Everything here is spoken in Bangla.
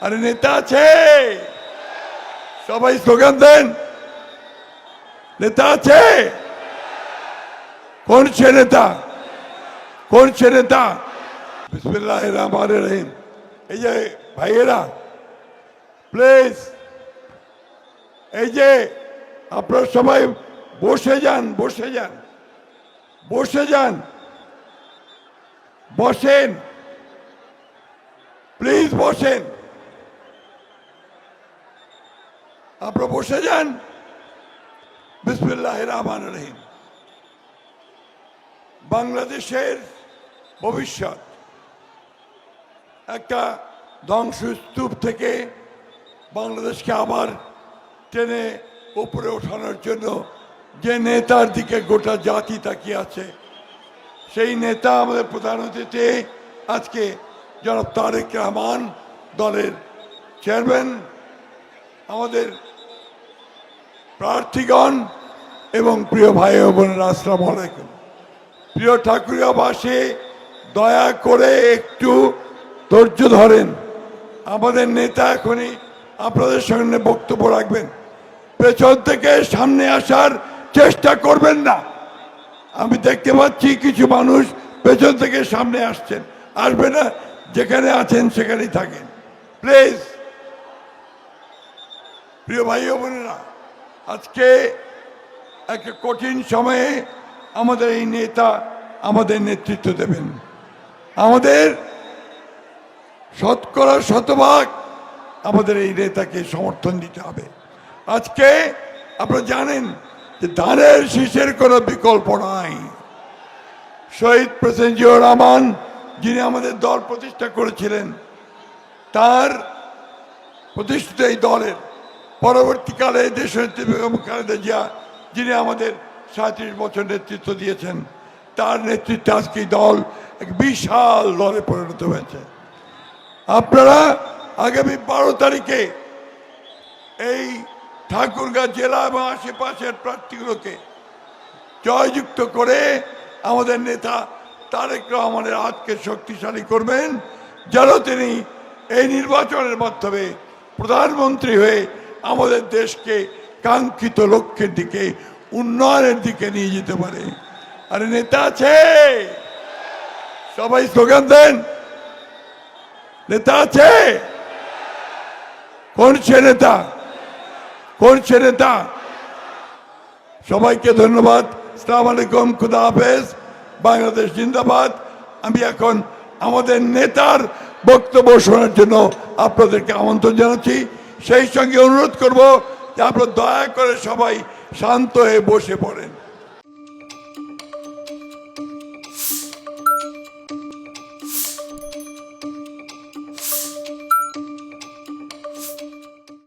আরে নেতা আছে, সবাই স্লোগান দেন। নেতা আছে? কোন সে নেতা? কোন সে নেতা? বিসমিল্লাহির রহমানির রহিম। এই যে ভাইয়েরা, প্লিজ, এই যে আপনারা সবাই বসে যান, বসে যান, বসে যান, বসেন, প্লিজ বসেন, আপনারা বসে যান। বিসমিল্লাহির রহমানির রহিম। বাংলাদেশের ভবিষ্যৎ একটা ধ্বংসস্তূপ থেকে বাংলাদেশকে আবার টেনে উপরে ওঠানোর জন্য যে নেতার দিকে গোটা জাতি তাকিয়ে আছে, সেই নেতা আমাদের প্রধান অতিথি আজকে জনাব তারেক রহমান, দলের চেয়ারম্যান, আমাদের প্রার্থীগণ এবং প্রিয় ভাই ও বোনেরা, আসসালামু আলাইকুম। প্রিয় ঠাকুরিয়াবাসী, দয়া করে একটু ধৈর্য ধরেন। আমাদের নেতা এখনই আপনাদের সামনে বক্তব্য রাখবেন। পেছন থেকে সামনে আসার চেষ্টা করবেন না। আমি দেখতে পাচ্ছি কিছু মানুষ পেছন থেকে সামনে আসছেন, আসবে না। যেখানে আছেন সেখানেই থাকেন প্লিজ। প্রিয় ভাই ও বোনেরা, আজকে একটা কঠিন সময়ে আমাদের এই নেতা আমাদের নেতৃত্ব দেবেন। আমাদের শতকরা শতভাগ আমাদের এই নেতাকে সমর্থন দিতে হবে। আজকে আপনারা জানেন যে ধানের শীষের কোনো বিকল্প নাই। শহীদ প্রেসিডেন্ট জিয়াউর রহমান, যিনি আমাদের দল প্রতিষ্ঠা করেছিলেন, তার প্রতিষ্ঠিত এই দলের পরবর্তীকালে দেশনেত্রী বেগম খালেদা জিয়া, যিনি আমাদের 37 বছর নেতৃত্ব দিয়েছেন, তার নেতৃত্বে আজকে দল এক বিশাল দলে পরিণত হয়েছে। আপনারা আগামী 12 তারিখে এই ঠাকুরগাঁ জেলা এবং আশেপাশের প্রার্থীগুলোকে জয়যুক্ত করে আমাদের নেতা তারেক রহমানের হাতকে শক্তিশালী করবেন, যেন তিনি এই নির্বাচনের মাধ্যমে প্রধানমন্ত্রী হয়ে আমাদের দেশকে কাঙ্ক্ষিত লক্ষ্যের দিকে, উন্নয়নের দিকে নিয়ে যেতে পারে। আরে নেতা আছে? সবাই স্লোগান দেন। নেতা আছে? কোন সে নেতা? কোন সে নেতা? সবাইকে ধন্যবাদ। আসসালামু আলাইকুম, খুদা হাফেজ, বাংলাদেশ জিন্দাবাদ। আমি এখন আমাদের নেতার বক্তব্য শোনার জন্য আপনাদেরকে আমন্ত্রণ জানাচ্ছি। সেই সঙ্গে অনুরোধ করব যে আপনারা দয়া করে সবাই শান্ত হয়ে বসে পড়েন।